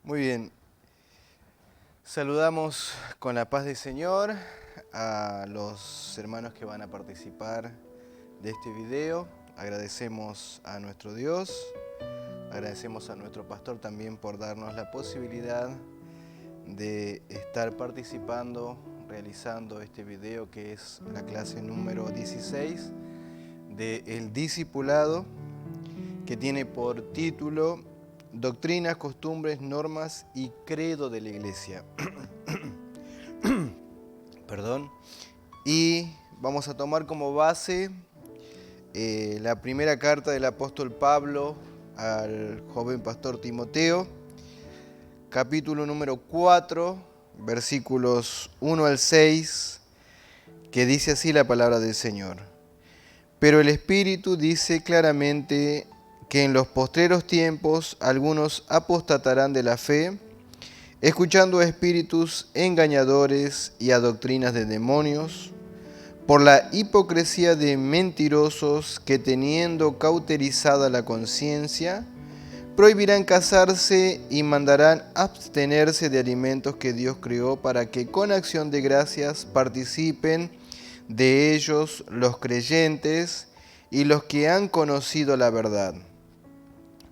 Muy bien. Saludamos con la paz del Señor a los hermanos que van a participar de este video. Agradecemos a nuestro Dios, agradecemos a nuestro pastor también por darnos la posibilidad de estar participando, realizando este video que es la clase número 16 del discipulado, que tiene por título Doctrinas, costumbres, normas y credo de la iglesia. Perdón. Y vamos a tomar como base la primera carta del apóstol Pablo al joven pastor Timoteo, capítulo número 4, versículos 1 al 6, que dice así la palabra del Señor. Pero el Espíritu dice claramente que en los postreros tiempos algunos apostatarán de la fe, escuchando a espíritus engañadores y a doctrinas de demonios, por la hipocresía de mentirosos que, teniendo cauterizada la conciencia, prohibirán casarse y mandarán abstenerse de alimentos que Dios creó, para que con acción de gracias participen de ellos los creyentes y los que han conocido la verdad.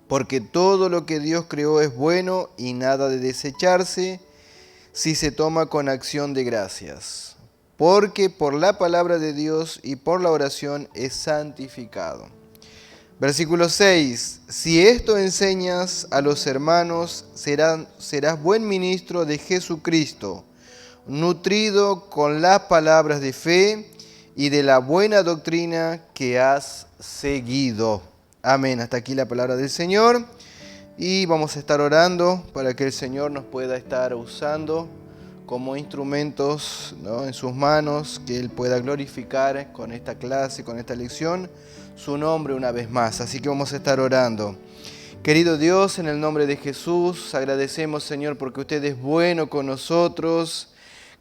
Porque todo lo que Dios creó es bueno y nada de desecharse si se toma con acción de gracias. Porque por la palabra de Dios y por la oración es santificado. Versículo 6. Si esto enseñas a los hermanos, serás buen ministro de Jesucristo, nutrido con las palabras de fe y de la buena doctrina que has seguido. Amén. Hasta aquí la palabra del Señor. Y vamos a estar orando para que el Señor nos pueda estar usando como instrumentos, ¿no?, en sus manos, que Él pueda glorificar con esta clase, con esta lección, su nombre una vez más. Así que vamos a estar orando. Querido Dios, en el nombre de Jesús, agradecemos, Señor, porque usted es bueno con nosotros.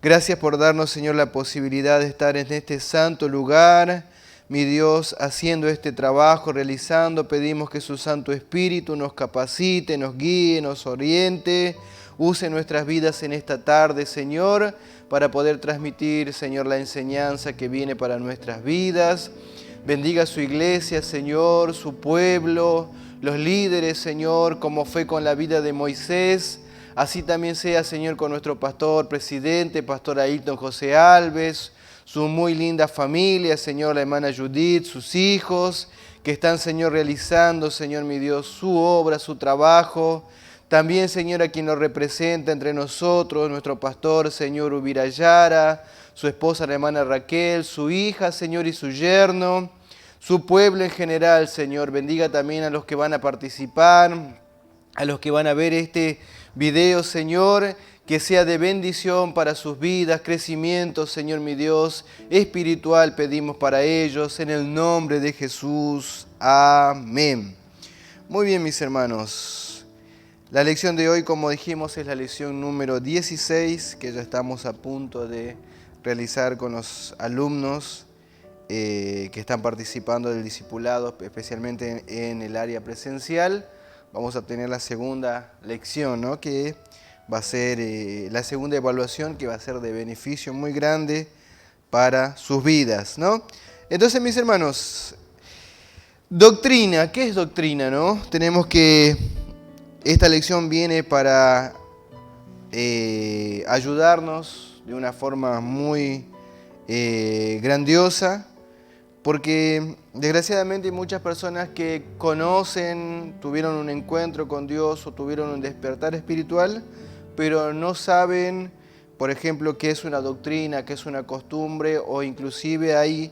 Gracias por darnos, Señor, la posibilidad de estar en este santo lugar, mi Dios, haciendo este trabajo, realizando. Pedimos que su Santo Espíritu nos capacite, nos guíe, nos oriente, use nuestras vidas en esta tarde, Señor, para poder transmitir, Señor, la enseñanza que viene para nuestras vidas. Bendiga su iglesia, Señor, su pueblo, los líderes, Señor, como fue con la vida de Moisés. Así también sea, Señor, con nuestro pastor, presidente, pastor Ailton José Alves, su muy linda familia, Señor, la hermana Judith, sus hijos, que están, Señor, realizando, Señor, mi Dios, su obra, su trabajo. También, Señor, a quien nos representa entre nosotros, nuestro pastor, Señor, Ubirayara, su esposa, la hermana Raquel, su hija, Señor, y su yerno, su pueblo en general, Señor. Bendiga también a los que van a participar, a los que van a ver este video, Señor, que sea de bendición para sus vidas, crecimiento, Señor mi Dios, espiritual pedimos para ellos, en el nombre de Jesús. Amén. Muy bien, mis hermanos. La lección de hoy, como dijimos, es la lección número 16, que ya estamos a punto de realizar con los alumnos que están participando del discipulado, especialmente en el área presencial. Vamos a tener la segunda lección, ¿no?, que va a ser la segunda evaluación, que va a ser de beneficio muy grande para sus vidas, ¿no? Entonces, mis hermanos, doctrina, ¿qué es doctrina, no? Tenemos que, esta lección viene para ayudarnos de una forma muy grandiosa, porque desgraciadamente hay muchas personas que conocen, tuvieron un encuentro con Dios o tuvieron un despertar espiritual, pero no saben, por ejemplo, qué es una doctrina, qué es una costumbre, o inclusive hay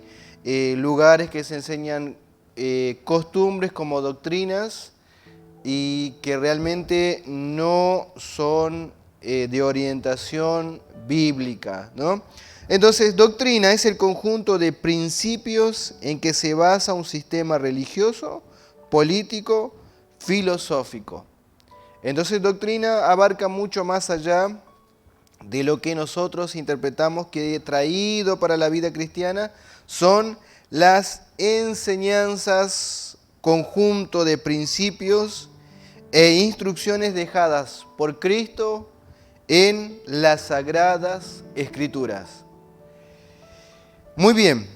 lugares que se enseñan costumbres como doctrinas y que realmente no son de orientación bíblica, ¿no? Entonces, doctrina es el conjunto de principios en que se basa un sistema religioso, político, filosófico. Entonces, doctrina abarca mucho más allá de lo que nosotros interpretamos que traído para la vida cristiana son las enseñanzas, conjunto de principios e instrucciones dejadas por Cristo en las Sagradas Escrituras. Muy bien,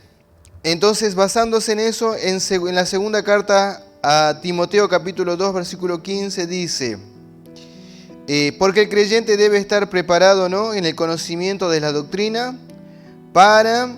entonces basándose en eso, en la segunda carta a Timoteo capítulo 2 versículo 15 dice, porque el creyente debe estar preparado, ¿no?, en el conocimiento de la doctrina para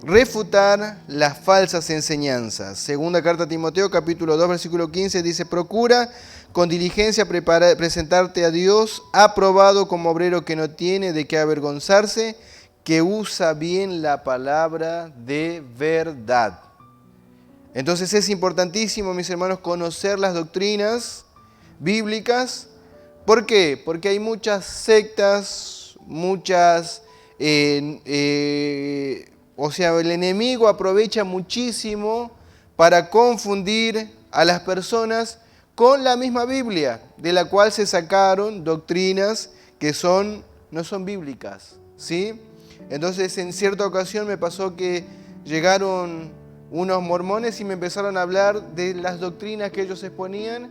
refutar las falsas enseñanzas. Segunda carta a Timoteo capítulo 2 versículo 15 dice, procura con diligencia presentarte a Dios aprobado como obrero que no tiene de qué avergonzarse, que usa bien la palabra de verdad. Entonces es importantísimo, mis hermanos, conocer las doctrinas bíblicas. ¿Por qué? Porque hay muchas sectas, o sea, el enemigo aprovecha muchísimo para confundir a las personas con la misma Biblia, de la cual se sacaron doctrinas que no son bíblicas, ¿sí? Entonces, en cierta ocasión me pasó que llegaron unos mormones y me empezaron a hablar de las doctrinas que ellos exponían,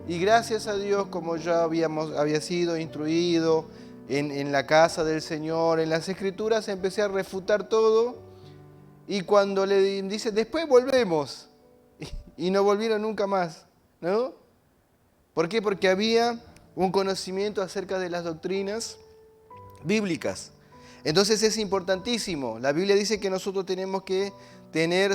y gracias a Dios, como yo había sido instruido en la casa del Señor, en las Escrituras, empecé a refutar todo, y cuando le dice, después volvemos, y no volvieron nunca más, ¿no? ¿Por qué? Porque había un conocimiento acerca de las doctrinas bíblicas. Entonces es importantísimo. La Biblia dice que nosotros tenemos que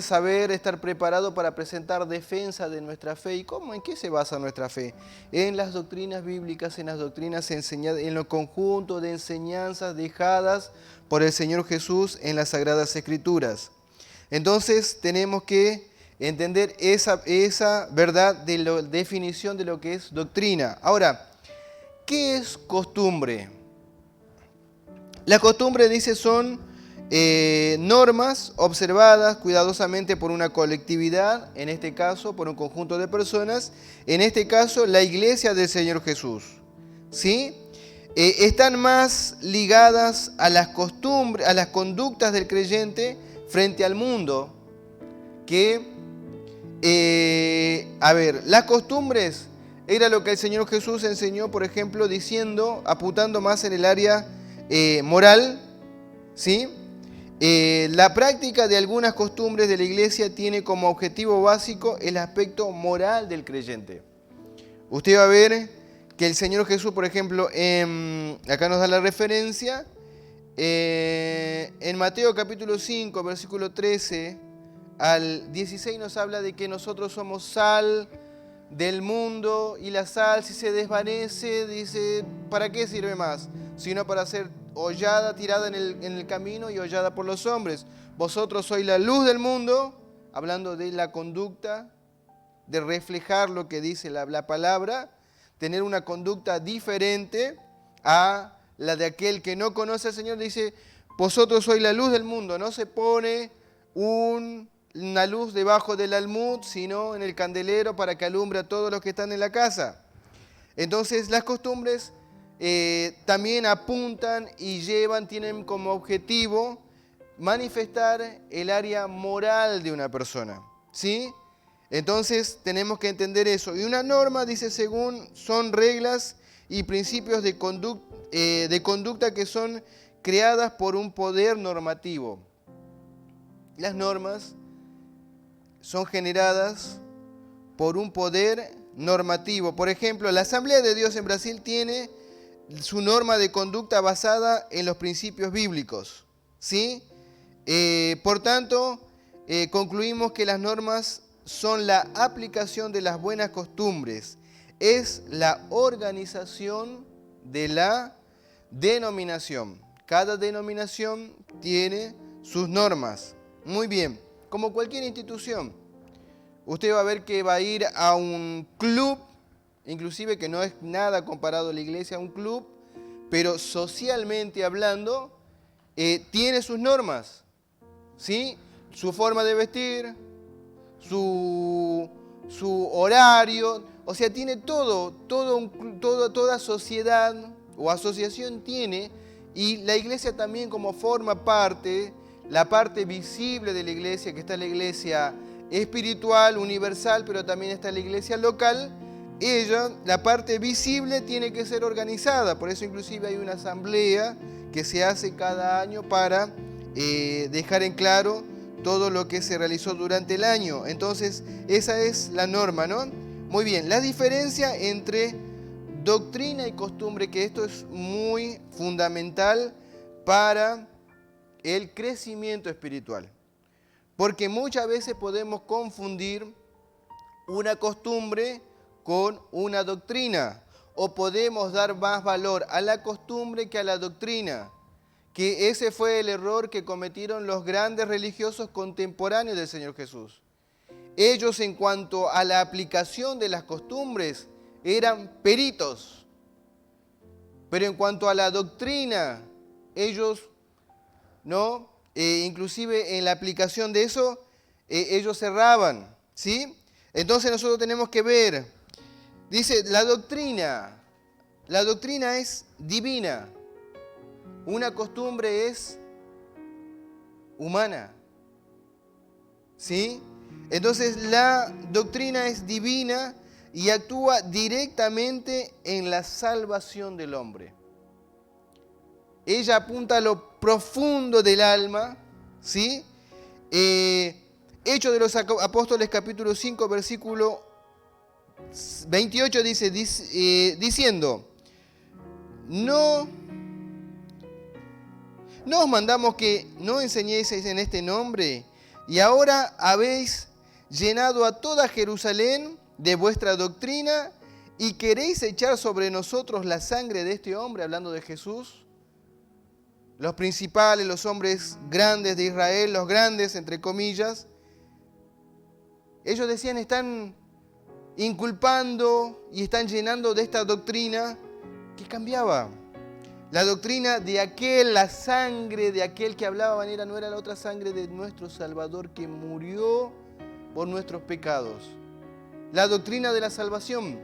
saber, estar preparados para presentar defensa de nuestra fe. ¿Y cómo? ¿En qué se basa nuestra fe? En las doctrinas bíblicas, en las doctrinas enseñadas, en los conjuntos de enseñanzas dejadas por el Señor Jesús en las Sagradas Escrituras. Entonces tenemos que entender esa verdad de la definición de lo que es doctrina. Ahora, ¿qué es costumbre? La costumbre, dice, son normas observadas cuidadosamente por una colectividad, en este caso por un conjunto de personas, en este caso la Iglesia del Señor Jesús, ¿sí? Están más ligadas a las costumbres, a las conductas del creyente frente al mundo que, las costumbres era lo que el Señor Jesús enseñó, por ejemplo, diciendo, apuntando más en el área moral, ¿sí? La práctica de algunas costumbres de la iglesia tiene como objetivo básico el aspecto moral del creyente. Usted va a ver que el Señor Jesús, por ejemplo, acá nos da la referencia, en Mateo capítulo 5, versículo 13 al 16 nos habla de que nosotros somos sal del mundo, y la sal, si se desvanece, dice, ¿para qué sirve más? Sino para ser hollada, tirada en el camino y hollada por los hombres. Vosotros sois la luz del mundo, hablando de la conducta, de reflejar lo que dice la palabra, tener una conducta diferente a la de aquel que no conoce al Señor. Dice, vosotros sois la luz del mundo. No se pone una luz debajo del almud, sino en el candelero para que alumbre a todos los que están en la casa. Entonces las costumbres también apuntan y tienen como objetivo manifestar el área moral de una persona, ¿sí? Entonces tenemos que entender eso. Y una norma, dice, son reglas y principios de conducta que son creadas por un poder normativo. Las normas son generadas por un poder normativo. Por ejemplo, la Asamblea de Dios en Brasil tiene su norma de conducta basada en los principios bíblicos, ¿sí? Por tanto, concluimos que las normas son la aplicación de las buenas costumbres, es la organización de la denominación. Cada denominación tiene sus normas. Muy bien, como cualquier institución, usted va a ver que va a ir a un club, inclusive que no es nada comparado a la iglesia, a un club, pero socialmente hablando, tiene sus normas, ¿sí? Su forma de vestir, su horario, o sea, tiene toda sociedad o asociación tiene, y la iglesia también, como forma parte, la parte visible de la iglesia, que está la iglesia espiritual, universal, pero también está la iglesia local. la parte visible tiene que ser organizada. Por eso inclusive hay una asamblea que se hace cada año para dejar en claro todo lo que se realizó durante el año. Entonces, esa es la norma, ¿no? Muy bien, la diferencia entre doctrina y costumbre, que esto es muy fundamental para el crecimiento espiritual. Porque muchas veces podemos confundir una costumbre con una doctrina, o podemos dar más valor a la costumbre que a la doctrina, que ese fue el error que cometieron los grandes religiosos contemporáneos del Señor Jesús. Ellos, en cuanto a la aplicación de las costumbres, eran peritos, pero en cuanto a la doctrina, ellos no, inclusive en la aplicación de eso, ellos cerraban, ¿sí? Entonces nosotros tenemos que ver, dice, la doctrina es divina, una costumbre es humana, ¿sí? Entonces la doctrina es divina y actúa directamente en la salvación del hombre. Ella apunta a lo profundo del alma, ¿sí? Hechos de los Apóstoles, capítulo 5, versículo 28, diciendo, no os mandamos que no enseñéis en este nombre, y ahora habéis llenado a toda Jerusalén de vuestra doctrina, y queréis echar sobre nosotros la sangre de este hombre, hablando de Jesús. Los principales, los hombres grandes de Israel, los grandes, entre comillas, ellos decían, están inculpando y están llenando de esta doctrina que cambiaba. La doctrina de aquel, la sangre de aquel que hablaban no era la otra sangre de nuestro Salvador que murió por nuestros pecados. La doctrina de la salvación.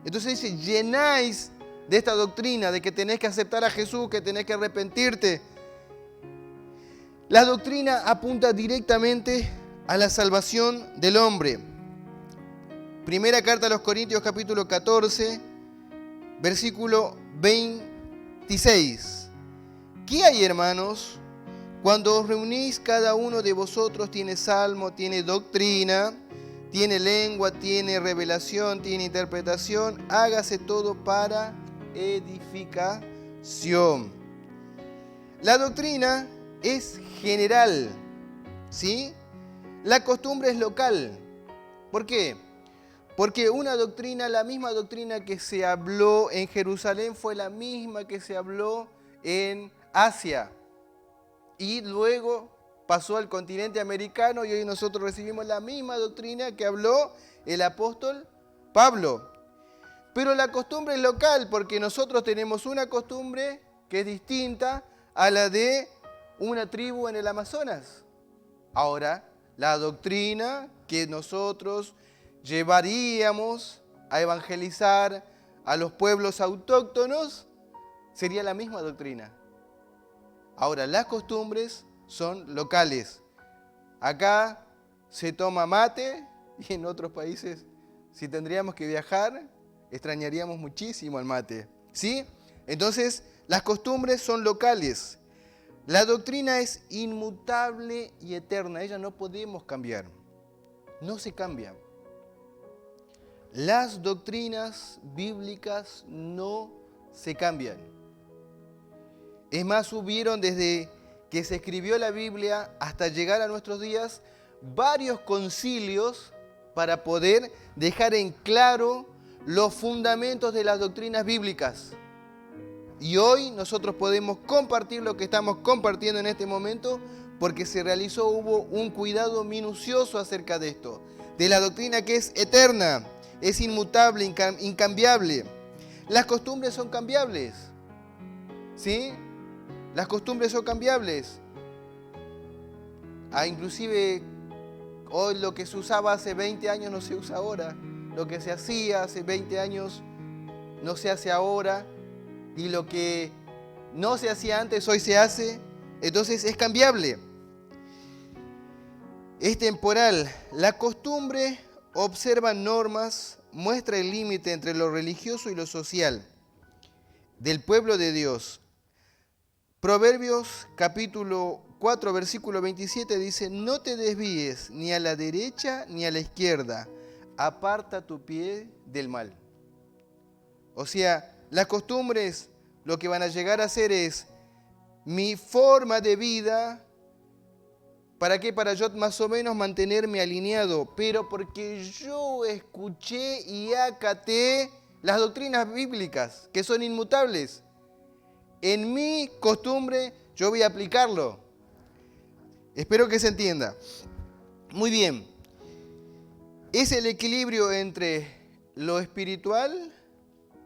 Entonces dice, llenáis de esta doctrina de que tenés que aceptar a Jesús, que tenés que arrepentirte. La doctrina apunta directamente a la salvación del hombre. Primera carta a los Corintios, capítulo 14, versículo 26. ¿Qué hay, hermanos? Cuando os reunís, cada uno de vosotros tiene salmo, tiene doctrina, tiene lengua, tiene revelación, tiene interpretación. Hágase todo para edificación. La doctrina es general, ¿sí? La costumbre es local. ¿Por qué? Porque una doctrina, la misma doctrina que se habló en Jerusalén fue la misma que se habló en Asia. Y luego pasó al continente americano y hoy nosotros recibimos la misma doctrina que habló el apóstol Pablo. Pero la costumbre es local porque nosotros tenemos una costumbre que es distinta a la de una tribu en el Amazonas. Ahora, la doctrina que nosotros llevaríamos a evangelizar a los pueblos autóctonos sería la misma doctrina. Ahora, las costumbres son locales. Acá se toma mate y en otros países, si tendríamos que viajar, extrañaríamos muchísimo al mate, ¿sí? Entonces, las costumbres son locales. La doctrina es inmutable y eterna. Ella no podemos cambiar. No se cambia. Las doctrinas bíblicas no se cambian. Es más, hubieron desde que se escribió la Biblia hasta llegar a nuestros días varios concilios para poder dejar en claro los fundamentos de las doctrinas bíblicas. Y hoy nosotros podemos compartir lo que estamos compartiendo en este momento porque hubo un cuidado minucioso acerca de esto, de la doctrina que es eterna, es inmutable, incambiable. Las costumbres son cambiables, ¿sí? Las costumbres son cambiables. Inclusive hoy lo que se usaba hace 20 años no se usa ahora. Lo que se hacía hace 20 años no se hace ahora. Y lo que no se hacía antes hoy se hace. Entonces es cambiable. Es temporal. La costumbre observa normas muestra el límite entre lo religioso y lo social del pueblo de Dios. Proverbios capítulo 4, versículo 27 dice: no te desvíes ni a la derecha ni a la izquierda, aparta tu pie del mal. O sea, las costumbres lo que van a llegar a ser es mi forma de vida. ¿Para qué? Para yo más o menos mantenerme alineado, pero porque yo escuché y acaté las doctrinas bíblicas, que son inmutables. En mi costumbre yo voy a aplicarlo. Espero que se entienda. Muy bien. Es el equilibrio entre lo espiritual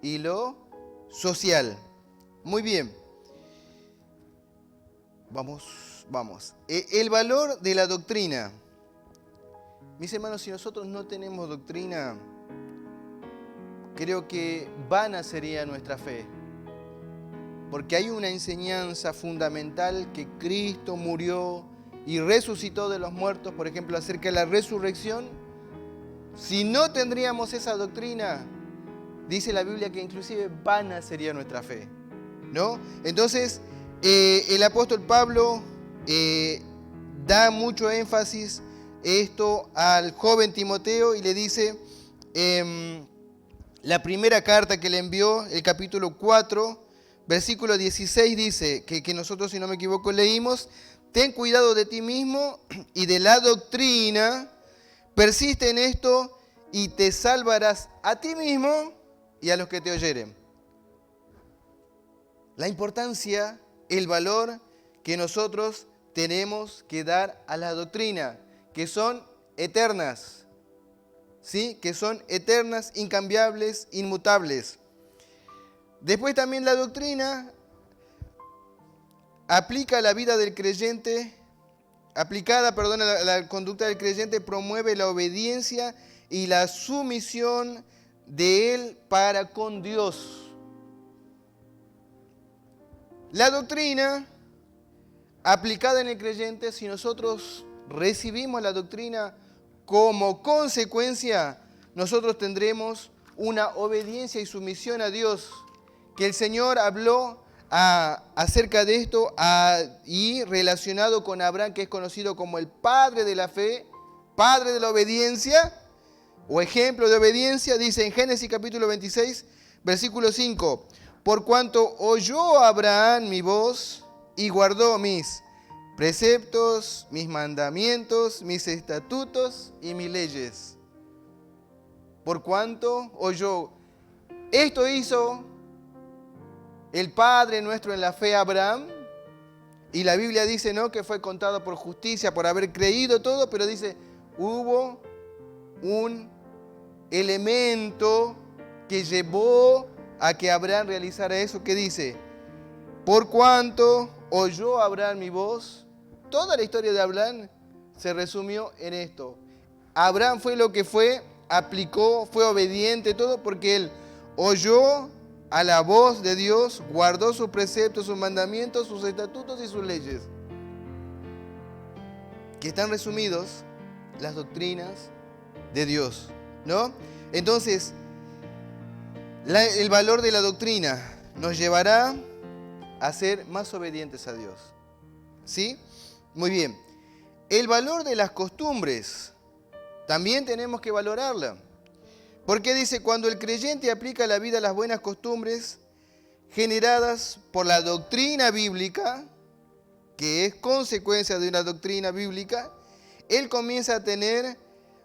y lo social. Muy bien. Vamos. El valor de la doctrina. Mis hermanos, si nosotros no tenemos doctrina, creo que vana sería nuestra fe. Porque hay una enseñanza fundamental que Cristo murió y resucitó de los muertos, por ejemplo, acerca de la resurrección. Si no tendríamos esa doctrina, dice la Biblia que inclusive vana sería nuestra fe, ¿no? Entonces, el apóstol Pablo da mucho énfasis esto al joven Timoteo y le dice, la primera carta que le envió, el capítulo 4, versículo 16 dice, que nosotros, si no me equivoco, leímos: ten cuidado de ti mismo y de la doctrina, persiste en esto y te salvarás a ti mismo y a los que te oyeren. La importancia, el valor que nosotros tenemos que dar a la doctrina, que son eternas, ¿sí? Que son eternas, incambiables, inmutables. Después también la doctrina aplica a la vida del creyente, a la conducta del creyente, promueve la obediencia y la sumisión de él para con Dios. La doctrina aplicada en el creyente, si nosotros recibimos la doctrina como consecuencia, nosotros tendremos una obediencia y sumisión a Dios, que el Señor habló acerca de esto y relacionado con Abraham, que es conocido como el padre de la fe, padre de la obediencia o ejemplo de obediencia. Dice en Génesis capítulo 26, versículo 5: por cuanto oyó Abraham mi voz y guardó mis preceptos, mis mandamientos, mis estatutos y mis leyes. Por cuanto oyó. Esto hizo el Padre nuestro en la fe, Abraham, y la Biblia dice, ¿no?, que fue contado por justicia, por haber creído todo, pero dice, hubo un elemento que llevó a que Abraham realizara eso, que dice, por cuanto oyó Abraham mi voz. Toda la historia de Abraham se resumió en esto. Abraham fue lo que fue, aplicó, fue obediente, todo porque él oyó a la voz de Dios, guardó sus preceptos, sus mandamientos, sus estatutos y sus leyes, que están resumidos las doctrinas de Dios, ¿no? Entonces, el valor de la doctrina nos llevará a ser más obedientes a Dios, ¿sí? Muy bien. El valor de las costumbres, también tenemos que valorarla. Porque dice, cuando el creyente aplica a la vida las buenas costumbres generadas por la doctrina bíblica, que es consecuencia de una doctrina bíblica, él comienza a tener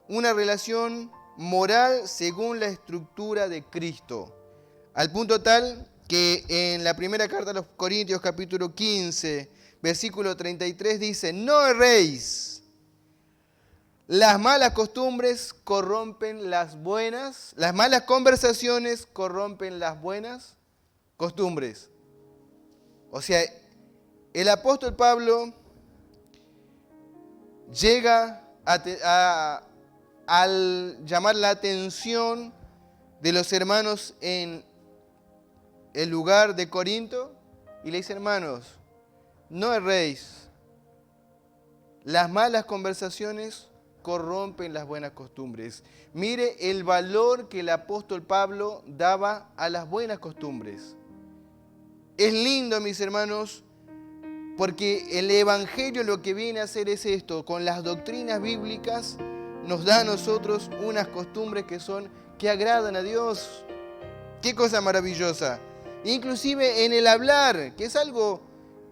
una relación moral según la estructura de Cristo. Al punto tal que en la primera carta a los Corintios, capítulo 15, versículo 33, dice, no erréis. Las malas costumbres corrompen las buenas, las malas conversaciones corrompen las buenas costumbres. O sea, el apóstol Pablo llega al llamar la atención de los hermanos en el lugar de Corinto y le dice, hermanos, no erréis. Las malas conversaciones corrompen las buenas costumbres. Mire el valor que el apóstol Pablo daba a las buenas costumbres. Es lindo, mis hermanos, porque el Evangelio lo que viene a hacer es esto. Con las doctrinas bíblicas nos da a nosotros unas costumbres que agradan a Dios. ¡Qué cosa maravillosa! Inclusive en el hablar, que es algo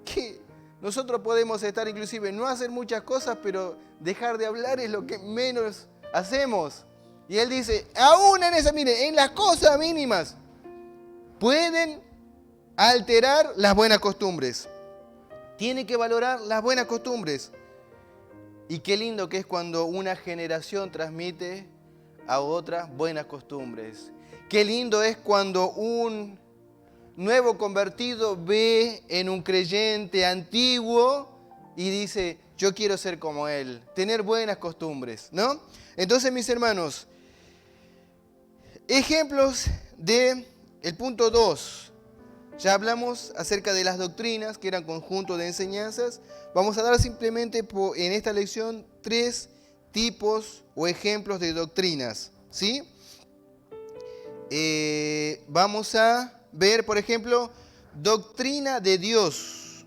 que nosotros podemos estar, inclusive no hacer muchas cosas, pero dejar de hablar es lo que menos hacemos. Y él dice, aún en esa, mire, en las cosas mínimas, pueden alterar las buenas costumbres. Tiene que valorar las buenas costumbres. Y qué lindo que es cuando una generación transmite a otra buenas costumbres. Qué lindo es cuando un nuevo convertido ve en un creyente antiguo y dice, yo quiero ser como él, tener buenas costumbres, ¿no? Entonces, mis hermanos, ejemplos del punto 2. Ya hablamos acerca de las doctrinas, que eran conjunto de enseñanzas. Vamos a dar simplemente en esta lección 3 tipos o ejemplos de doctrinas, ¿sí? Vamos a ver, por ejemplo, doctrina de Dios.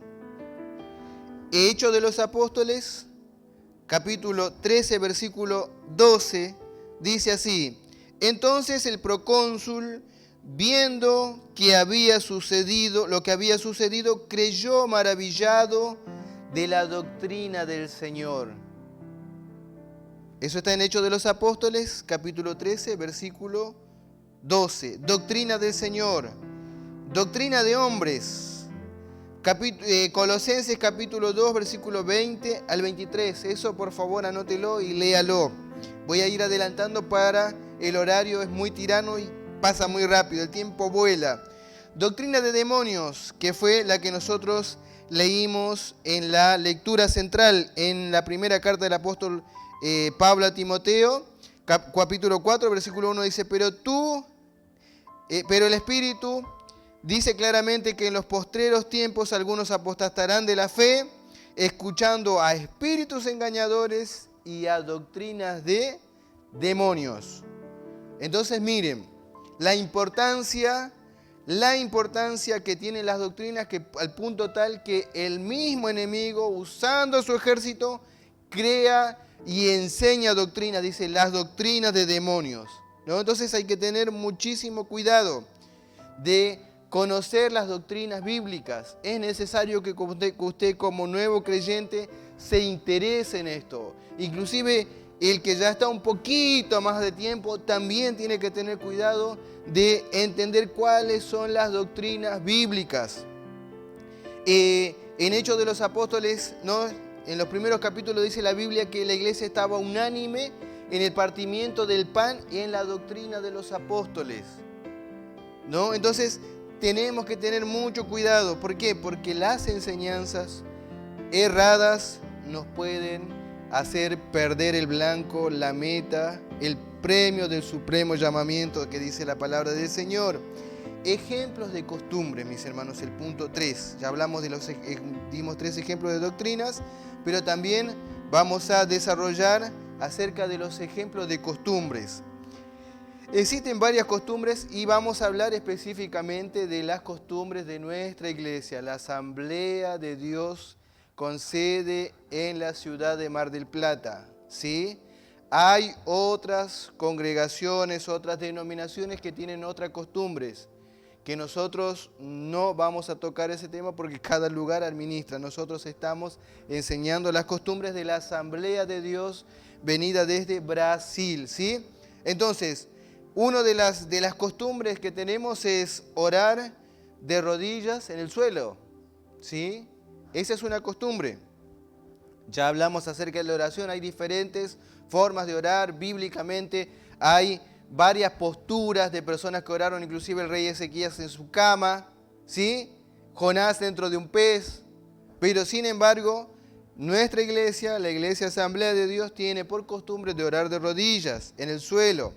Hechos de los Apóstoles, capítulo 13, versículo 12, dice así: entonces el procónsul, viendo que había sucedido lo que había sucedido, creyó maravillado de la doctrina del Señor. Eso está en Hechos de los Apóstoles, capítulo 13, versículo 12. Doctrina del Señor. Doctrina de hombres. Colosenses capítulo 2, versículo 20 al 23. Eso por favor anótelo y léalo. Voy a ir adelantando para el horario, es muy tirano y pasa muy rápido, el tiempo vuela. Doctrina de demonios, que fue la que nosotros leímos en la lectura central, en la primera carta del apóstol Pablo a Timoteo, capítulo 4, versículo 1 dice, pero el Espíritu dice claramente que en los postreros tiempos algunos apostatarán de la fe, escuchando a espíritus engañadores y a doctrinas de demonios. Entonces miren, la importancia que tienen las doctrinas, que al punto tal que el mismo enemigo, usando su ejército, crea y enseña doctrinas, dice las doctrinas de demonios, ¿no? Entonces hay que tener muchísimo cuidado de conocer las doctrinas bíblicas. Es necesario que usted como nuevo creyente se interese en esto. Inclusive el que ya está un poquito más de tiempo también tiene que tener cuidado de entender cuáles son las doctrinas bíblicas. En Hechos de los Apóstoles, ¿no?, en los primeros capítulos dice la Biblia que la iglesia estaba unánime en el partimiento del pan y en la doctrina de los apóstoles, ¿no? Entonces tenemos que tener mucho cuidado. ¿Por qué? Porque las enseñanzas erradas nos pueden hacer perder el blanco, la meta, el premio del supremo llamamiento que dice la palabra del Señor. Ejemplos de costumbres, mis hermanos, el punto 3. Ya hablamos dimos 3 ejemplos de doctrinas, pero también vamos a desarrollar acerca de los ejemplos de costumbres. Existen varias costumbres y vamos a hablar específicamente de las costumbres de nuestra iglesia, la Asamblea de Dios con sede en la ciudad de Mar del Plata, ¿sí? Hay otras congregaciones, otras denominaciones que tienen otras costumbres, que nosotros no vamos a tocar ese tema porque cada lugar administra. Nosotros estamos enseñando las costumbres de la Asamblea de Dios venida desde Brasil, ¿sí? Entonces, una de las costumbres que tenemos es orar de rodillas en el suelo, ¿sí? Esa es una costumbre. Ya hablamos acerca de la oración, hay diferentes formas de orar bíblicamente, hay varias posturas de personas que oraron, inclusive el rey Ezequías en su cama, ¿sí? Jonás dentro de un pez, pero sin embargo, nuestra iglesia, la iglesia Asamblea de Dios, tiene por costumbre de orar de rodillas en el suelo.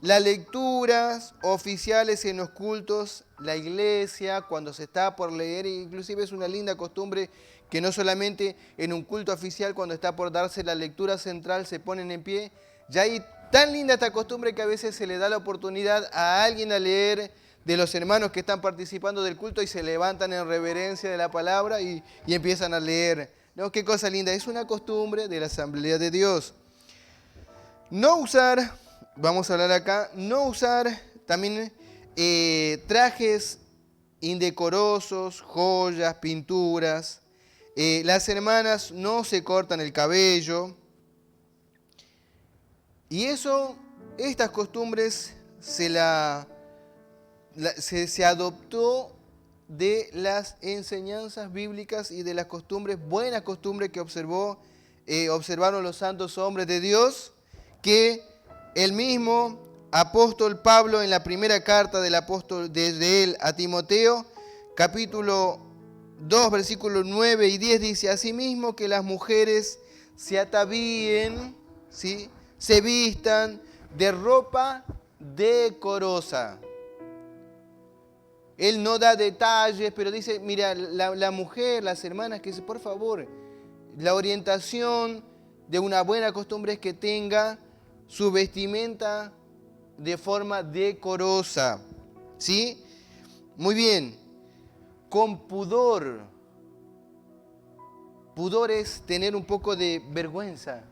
Las lecturas oficiales en los cultos, la iglesia, cuando se está por leer, inclusive es una linda costumbre que no solamente en un culto oficial, cuando está por darse la lectura central, se ponen en pie. Ya hay tan linda esta costumbre que a veces se le da la oportunidad a alguien a leer de los hermanos que están participando del culto y se levantan en reverencia de la palabra y empiezan a leer. ¿No? Qué cosa linda, es una costumbre de la Asamblea de Dios. No usar, vamos a hablar acá, no usar también trajes indecorosos, joyas, pinturas. Las hermanas no se cortan el cabello. Y estas costumbres se adoptó de las enseñanzas bíblicas y de las costumbres, buenas costumbres que observaron los santos hombres de Dios, que el mismo apóstol Pablo en la primera carta del apóstol desde él a Timoteo, capítulo 2, versículos 9 y 10, dice: asimismo que las mujeres se atavíen, ¿sí?, se vistan de ropa decorosa. Él no da detalles, pero dice, mira, la mujer, las hermanas, que por favor, la orientación de una buena costumbre es que tenga su vestimenta de forma decorosa, ¿sí? Muy bien, con pudor. Pudor es tener un poco de vergüenza,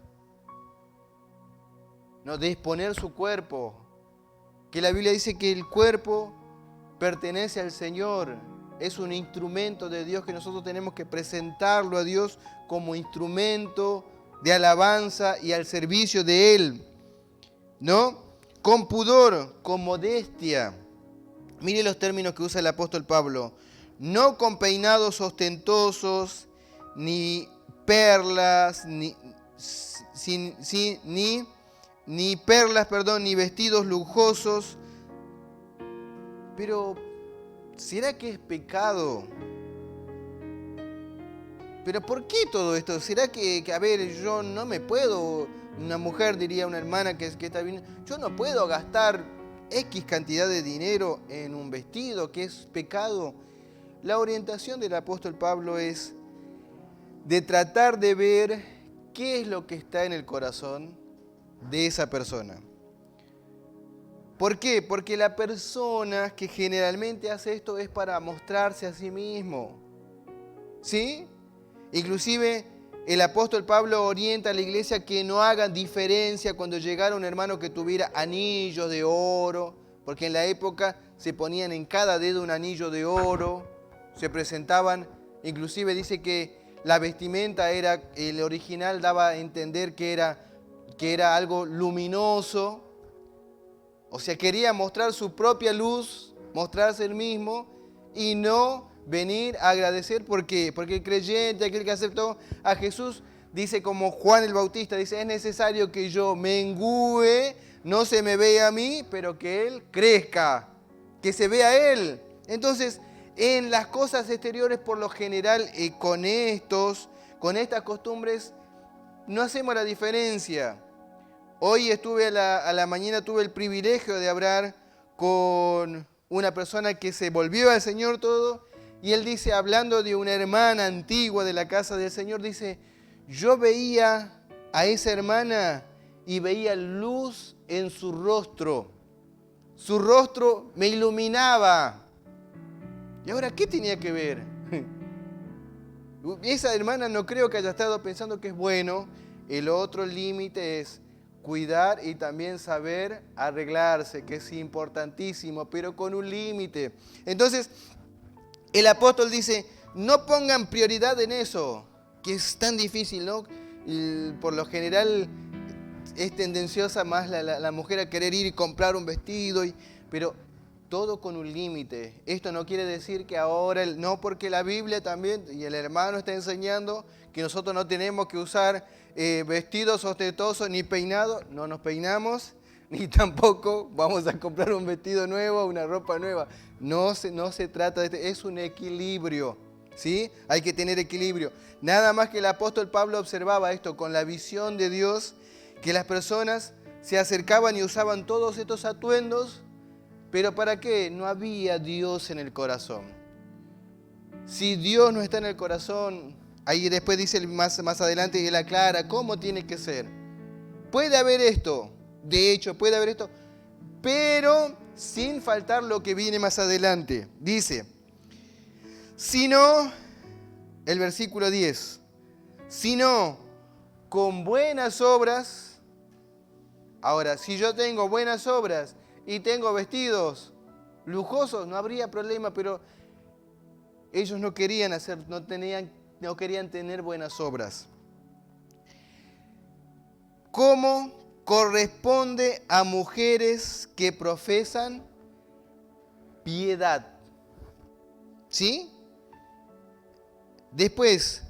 ¿no?, de exponer su cuerpo, que la Biblia dice que el cuerpo pertenece al Señor, es un instrumento de Dios que nosotros tenemos que presentarlo a Dios como instrumento de alabanza y al servicio de Él, ¿no? Con pudor, con modestia. Mire los términos que usa el apóstol Pablo: no con peinados ostentosos, ni perlas, ni perlas, ni vestidos lujosos. Pero, ¿será que es pecado? ¿Pero por qué todo esto? ¿Será que a ver, yo no me puedo, una mujer diría, una hermana que está bien, yo no puedo gastar X cantidad de dinero en un vestido, que es pecado? La orientación del apóstol Pablo es de tratar de ver qué es lo que está en el corazón de esa persona. ¿Por qué? Porque la persona que generalmente hace esto es para mostrarse a sí mismo, ¿sí? Inclusive el apóstol Pablo orienta a la iglesia que no hagan diferencia cuando llegara un hermano que tuviera anillos de oro, porque en la época se ponían en cada dedo un anillo de oro, se presentaban, inclusive dice que la vestimenta era, el original daba a entender que era algo luminoso. O sea, quería mostrar su propia luz, mostrarse él mismo y no venir a agradecer. ¿Por qué? Porque el creyente, aquel que aceptó a Jesús, dice como Juan el Bautista, dice: es necesario que yo mengüe, no se me vea a mí, pero que Él crezca, que se vea a Él. Entonces, en las cosas exteriores, por lo general, con estas costumbres, no hacemos la diferencia. Hoy a la mañana tuve el privilegio de hablar con una persona que se volvió al Señor todo, y él dice, hablando de una hermana antigua de la casa del Señor, dice: yo veía a esa hermana y veía luz en su rostro me iluminaba. ¿Y ahora qué tenía que ver? Esa hermana no creo que haya estado pensando que es bueno. El otro límite es cuidar y también saber arreglarse, que es importantísimo, pero con un límite. Entonces, el apóstol dice, no pongan prioridad en eso, que es tan difícil, ¿no? Y por lo general es tendenciosa más la mujer a querer ir y comprar un vestido, pero todo con un límite. Esto no quiere decir que ahora, no, porque la Biblia también, y el hermano está enseñando que nosotros no tenemos que usar vestidos ostentosos ni peinados. No nos peinamos, ni tampoco vamos a comprar un vestido nuevo, una ropa nueva. No se trata de es un equilibrio, ¿sí? Hay que tener equilibrio. Nada más que el apóstol Pablo observaba esto con la visión de Dios, que las personas se acercaban y usaban todos estos atuendos, pero ¿para qué? No había Dios en el corazón. Si Dios no está en el corazón, ahí después dice más adelante y él aclara cómo tiene que ser. Puede haber esto, de hecho puede haber esto, pero sin faltar lo que viene más adelante. Dice, sino, el versículo 10, sino con buenas obras. Ahora, si yo tengo buenas obras y tengo vestidos lujosos, no habría problema, pero ellos no querían no querían tener buenas obras. ¿Cómo corresponde a mujeres que profesan piedad? ¿Sí? Después,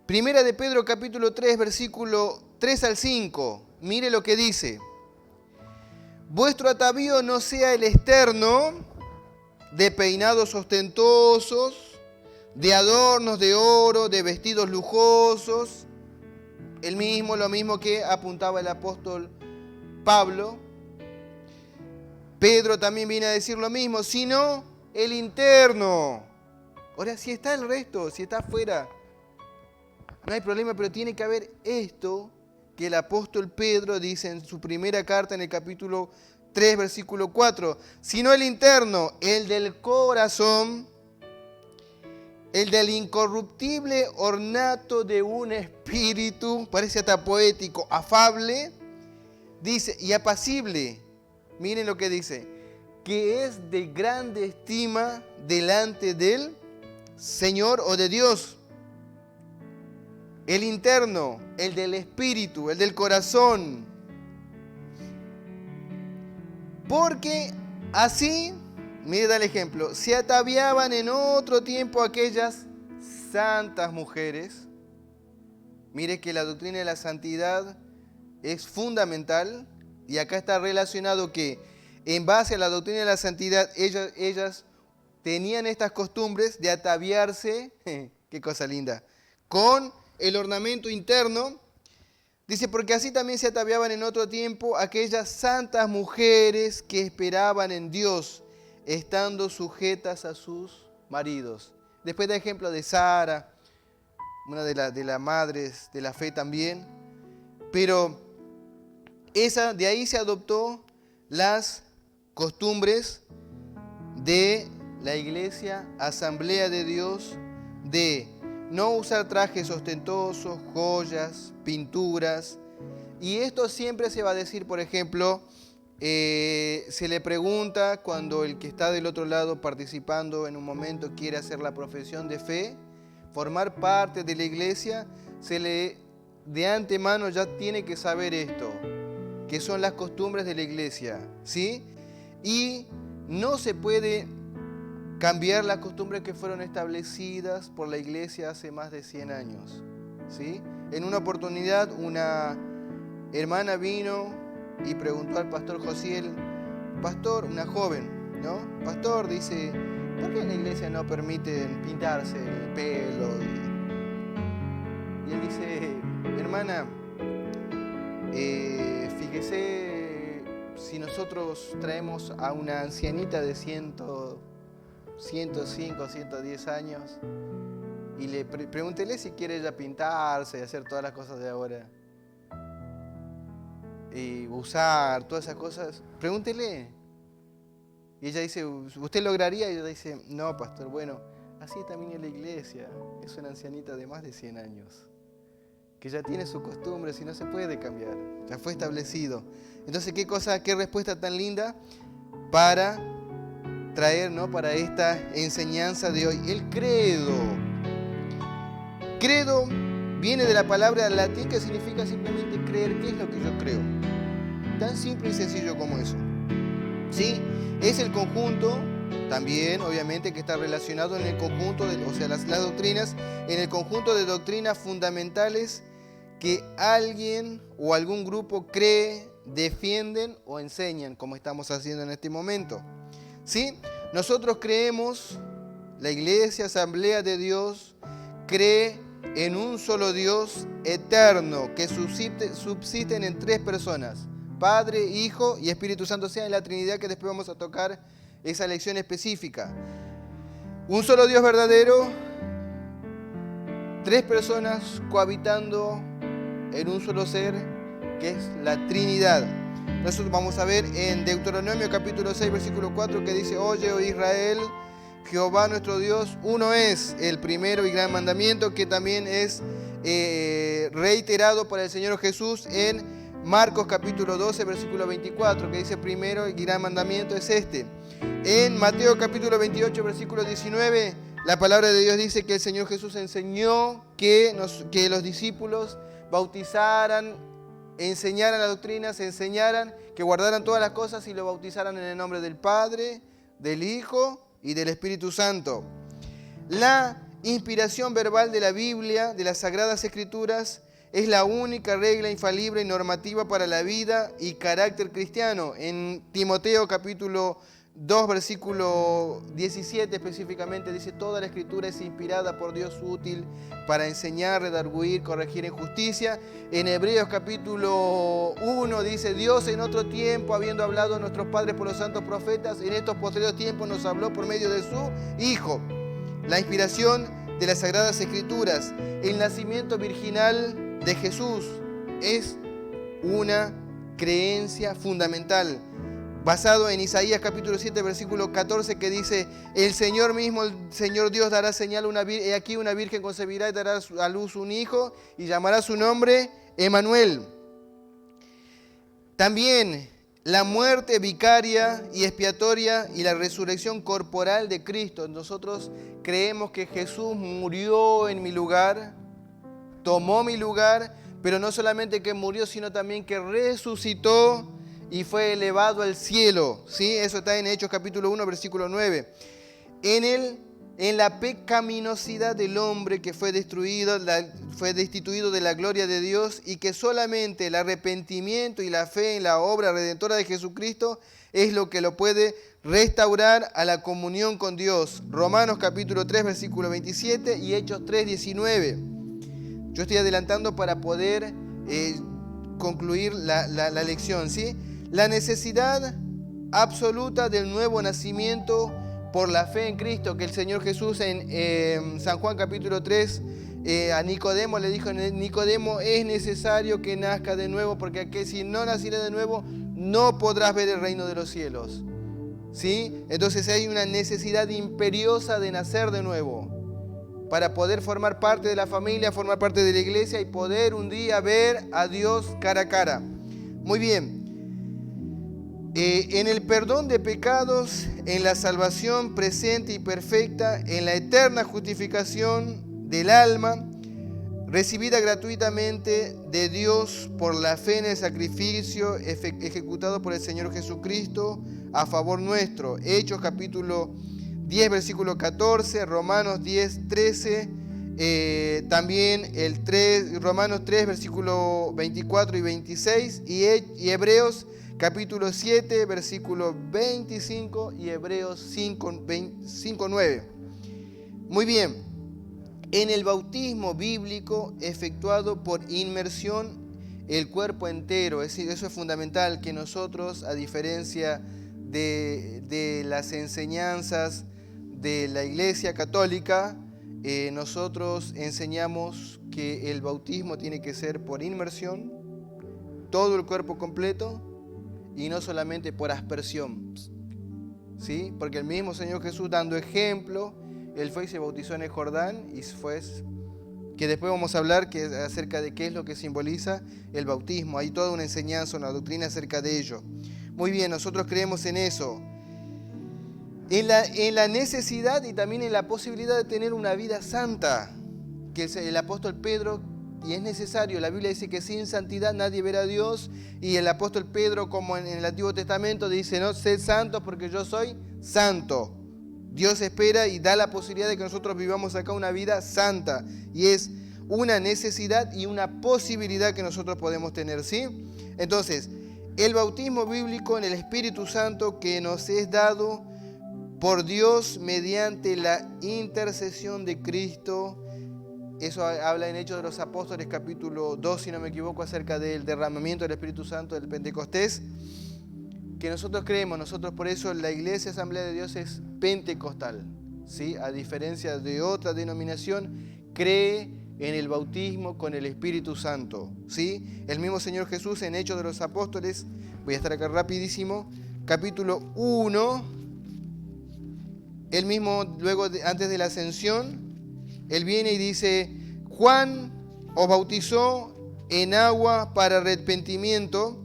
Primera de Pedro capítulo 3, versículo 3 al 5. Mire lo que dice. Vuestro atavío no sea el externo, de peinados ostentosos, de adornos de oro, de vestidos lujosos. Lo mismo que apuntaba el apóstol Pablo. Pedro también viene a decir lo mismo, sino el interno. Ahora, si está el resto, si está afuera, no hay problema, pero tiene que haber esto que el apóstol Pedro dice en su primera carta en el capítulo 3, versículo 4. Sino el interno, el del corazón, el del incorruptible ornato de un espíritu, parece hasta poético, afable, dice, y apacible. Miren lo que dice, que es de grande estima delante del Señor o de Dios. El interno, el del espíritu, el del corazón. Porque así, mira el ejemplo, se ataviaban en otro tiempo aquellas santas mujeres. Mire que la doctrina de la santidad es fundamental y acá está relacionado que en base a la doctrina de la santidad ellas tenían estas costumbres de ataviarse, qué cosa linda, con el ornamento interno. Dice, porque así también se ataviaban en otro tiempo aquellas santas mujeres que esperaban en Dios, estando sujetas a sus maridos. Después da ejemplo de Sara, una de las madres de la fe también. Pero de ahí se adoptó las costumbres de la iglesia, Asamblea de Dios, de no usar trajes ostentosos, joyas, pinturas. Y esto siempre se va a decir, por ejemplo, se le pregunta cuando el que está del otro lado participando en un momento quiere hacer la profesión de fe, formar parte de la iglesia, de antemano ya tiene que saber esto, que son las costumbres de la iglesia, ¿sí? Y no se puede cambiar las costumbres que fueron establecidas por la iglesia hace más de 100 años, ¿sí? En una oportunidad una hermana vino y preguntó al pastor Josiel, pastor, una joven, ¿no? Pastor, dice, ¿por qué en la iglesia no permiten pintarse el pelo? Y él dice, hermana, fíjese, si nosotros traemos a una ancianita de 105, 110 años y pregúntele si quiere ella pintarse y hacer todas las cosas de ahora y usar todas esas cosas, pregúntele. Y ella dice, ¿usted lograría? Y ella dice, no, pastor, bueno, así también en la iglesia, es una ancianita de más de 100 años, que ya tiene sus costumbres y no se puede cambiar, ya fue establecido. Entonces, qué respuesta tan linda para traer, ¿no?, para esta enseñanza de hoy. El credo. Credo viene de la palabra latín que significa simplemente creer. ¿Qué es lo que yo creo? Tan simple y sencillo como eso. ¿Sí? Es el conjunto, también obviamente que está relacionado en el conjunto, las doctrinas, en el conjunto de doctrinas fundamentales que alguien o algún grupo cree, defienden o enseñan, como estamos haciendo en este momento. ¿Sí? Nosotros creemos, la iglesia, Asamblea de Dios, cree en un solo Dios eterno, que subsisten en tres personas, Padre, Hijo y Espíritu Santo, sea en la Trinidad, que después vamos a tocar esa lección específica. Un solo Dios verdadero, tres personas cohabitando en un solo ser, que es la Trinidad. Nosotros vamos a ver en Deuteronomio capítulo 6, versículo 4, que dice: Oye, oh Israel, Jehová nuestro Dios, uno es. El primero y gran mandamiento, que también es reiterado por el Señor Jesús en Marcos capítulo 12, versículo 24, que dice: primero y gran mandamiento es este. En Mateo capítulo 28, versículo 19, la palabra de Dios dice que el Señor Jesús enseñó que los discípulos bautizaran, enseñaran las doctrinas, enseñaran, que guardaran todas las cosas y lo bautizaran en el nombre del Padre, del Hijo y del Espíritu Santo. La inspiración verbal de la Biblia, de las Sagradas Escrituras, es la única regla infalible y normativa para la vida y carácter cristiano. En Timoteo capítulo 2, versículo 17 específicamente, dice: toda la Escritura es inspirada por Dios, útil para enseñar, redarguir, corregir en justicia. En Hebreos capítulo 1 dice: Dios en otro tiempo, habiendo hablado a nuestros padres por los santos profetas, en estos posteriores tiempos nos habló por medio de su Hijo. La inspiración de las Sagradas Escrituras, el nacimiento virginal de Jesús, es una creencia fundamental, basado en Isaías capítulo 7, versículo 14, que dice: el Señor mismo, el Señor Dios, dará señal, he aquí una virgen concebirá y dará a luz un hijo, y llamará su nombre Emmanuel. También la muerte vicaria y expiatoria y la resurrección corporal de Cristo. Nosotros creemos que Jesús murió en mi lugar, tomó mi lugar, pero no solamente que murió, sino también que resucitó y fue elevado al cielo, ¿sí? Eso está en Hechos capítulo 1, versículo 9. En la pecaminosidad del hombre que fue destituido de la gloria de Dios, y que solamente el arrepentimiento y la fe en la obra redentora de Jesucristo es lo que lo puede restaurar a la comunión con Dios. Romanos capítulo 3, versículo 27 y Hechos 3, 19. Yo estoy adelantando para poder concluir la lección, ¿sí? La necesidad absoluta del nuevo nacimiento por la fe en Cristo, que el Señor Jesús en San Juan capítulo 3 a Nicodemo le dijo: Nicodemo, es necesario que nazca de nuevo, porque aquel, si no naciere de nuevo, no podrás ver el reino de los cielos, ¿sí? Entonces hay una necesidad imperiosa de nacer de nuevo, para poder formar parte de la familia, formar parte de la iglesia y poder un día ver a Dios cara a cara. Muy bien. En el perdón de pecados, en la salvación presente y perfecta, en la eterna justificación del alma, recibida gratuitamente de Dios por la fe en el sacrificio ejecutado por el Señor Jesucristo a favor nuestro. Hechos capítulo 10, versículo 14, Romanos 10, 13, también Romanos 3, versículo 24 y 26, y Hebreos capítulo 7, versículo 25 y Hebreos 5, 9. Muy bien, en el bautismo bíblico efectuado por inmersión, el cuerpo entero, es decir, eso es fundamental, que nosotros, a diferencia de las enseñanzas de la Iglesia Católica, nosotros enseñamos que el bautismo tiene que ser por inmersión, todo el cuerpo completo, y no solamente por aspersión, ¿sí? Porque el mismo Señor Jesús, dando ejemplo, Él fue y se bautizó en el Jordán, y fue, que después vamos a hablar acerca de qué es lo que simboliza el bautismo. Hay toda una enseñanza, una doctrina acerca de ello. Muy bien, nosotros creemos en eso. En la necesidad y también en la posibilidad de tener una vida santa, que el apóstol Pedro, y es necesario, la Biblia dice que sin santidad nadie verá a Dios, y el apóstol Pedro, como en el Antiguo Testamento, dice: no, sed santos porque yo soy santo. Dios espera y da la posibilidad de que nosotros vivamos acá una vida santa, y es una necesidad y una posibilidad que nosotros podemos tener, ¿sí? Entonces, el bautismo bíblico en el Espíritu Santo, que nos es dado por Dios mediante la intercesión de Cristo, Eso habla en Hechos de los Apóstoles, capítulo 2, si no me equivoco, acerca del derramamiento del Espíritu Santo del Pentecostés, que nosotros creemos. Nosotros por eso la Iglesia Asamblea de Dios es pentecostal, ¿sí? A diferencia de otra denominación, cree en el bautismo con el Espíritu Santo, ¿sí? El mismo Señor Jesús en Hechos de los Apóstoles, voy a estar acá rapidísimo, capítulo 1, él mismo, antes de la ascensión, él viene y dice: Juan os bautizó en agua para arrepentimiento.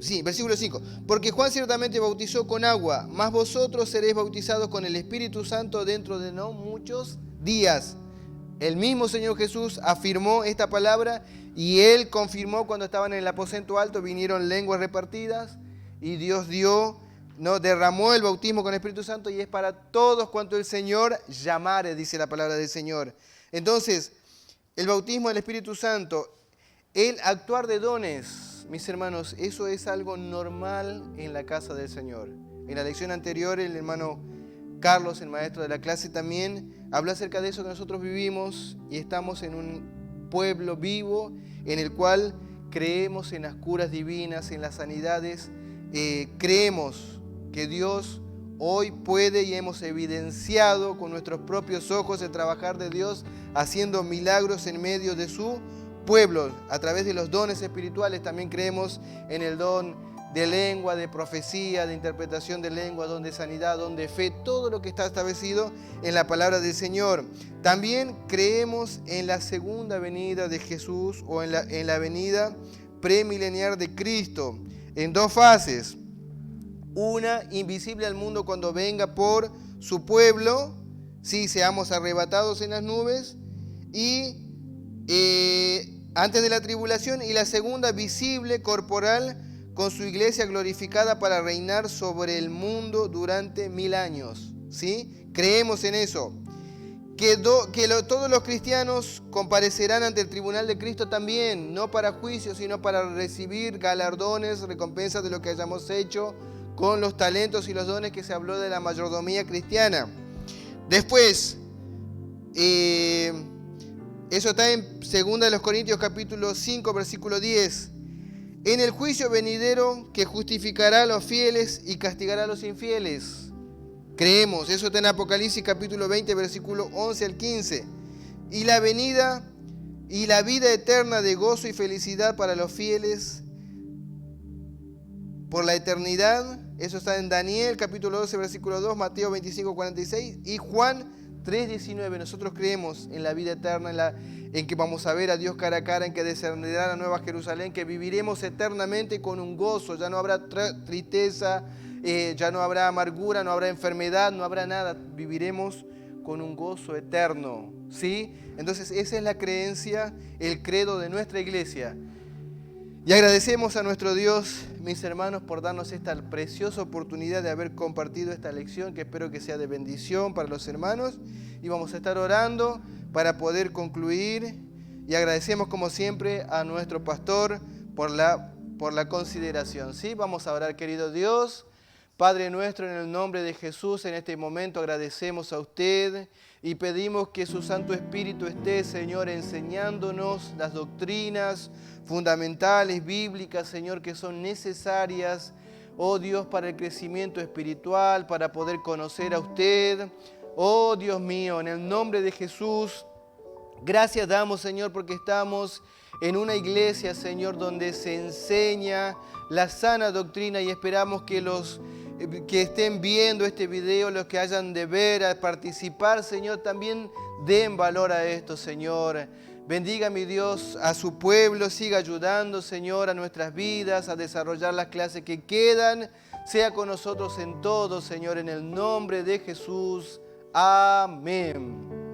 Sí, versículo 5. Porque Juan ciertamente bautizó con agua, mas vosotros seréis bautizados con el Espíritu Santo dentro de no muchos días. El mismo Señor Jesús afirmó esta palabra y Él confirmó cuando estaban en el aposento alto, vinieron lenguas repartidas y Dios derramó el bautismo con el Espíritu Santo y es para todos cuanto el Señor llamare, dice la palabra del Señor. Entonces, el bautismo del Espíritu Santo, el actuar de dones, mis hermanos, eso es algo normal en la casa del Señor. En la lección anterior, el hermano Carlos, el maestro de la clase, también habló acerca de eso que nosotros vivimos y estamos en un pueblo vivo en el cual creemos en las curas divinas, en las sanidades, creemos que Dios hoy puede y hemos evidenciado con nuestros propios ojos el trabajar de Dios haciendo milagros en medio de su pueblo. A través de los dones espirituales también creemos en el don de lengua, de profecía, de interpretación de lengua, don de sanidad, don de fe, todo lo que está establecido en la palabra del Señor. También creemos en la segunda venida de Jesús o en la venida premilenial de Cristo, en dos fases. Una, invisible al mundo cuando venga por su pueblo, si seamos arrebatados en las nubes, y antes de la tribulación. Y la segunda, visible, corporal, con su iglesia glorificada para reinar sobre el mundo durante 1000 años. ¿Sí? Creemos en eso. Todos los cristianos comparecerán ante el tribunal de Cristo también, no para juicio, sino para recibir galardones, recompensas de lo que hayamos hecho con los talentos y los dones que se habló de la mayordomía cristiana. Después, eso está en 2 Corintios capítulo 5, versículo 10. En el juicio venidero que justificará a los fieles y castigará a los infieles. Creemos, eso está en Apocalipsis capítulo 20, versículo 11 al 15. Y la venida y la vida eterna de gozo y felicidad para los fieles por la eternidad. Eso está en Daniel capítulo 12, versículo 2, Mateo 25, 46 y Juan 3, 19. Nosotros creemos en la vida eterna, en que vamos a ver a Dios cara a cara, en que descenderá la nueva Jerusalén, que viviremos eternamente con un gozo. Ya no habrá tristeza, ya no habrá amargura, no habrá enfermedad, no habrá nada. Viviremos con un gozo eterno, ¿sí? Entonces esa es la creencia, el credo de nuestra iglesia. Y agradecemos a nuestro Dios, mis hermanos, por darnos esta preciosa oportunidad de haber compartido esta lección, que espero que sea de bendición para los hermanos. Y vamos a estar orando para poder concluir. Y agradecemos, como siempre, a nuestro pastor por la consideración. ¿Sí? Vamos a orar, querido Dios. Padre nuestro, en el nombre de Jesús, en este momento agradecemos a usted y pedimos que su Santo Espíritu esté, Señor, enseñándonos las doctrinas fundamentales, bíblicas, Señor, que son necesarias, oh Dios, para el crecimiento espiritual, para poder conocer a usted. Oh Dios mío, en el nombre de Jesús, gracias damos, Señor, porque estamos en una iglesia, Señor, donde se enseña la sana doctrina y esperamos que los que estén viendo este video, los que hayan de ver, a participar, Señor, también den valor a esto, Señor. Bendiga, mi Dios, a su pueblo, siga ayudando, Señor, a nuestras vidas, a desarrollar las clases que quedan. Sea con nosotros en todo, Señor, en el nombre de Jesús. Amén.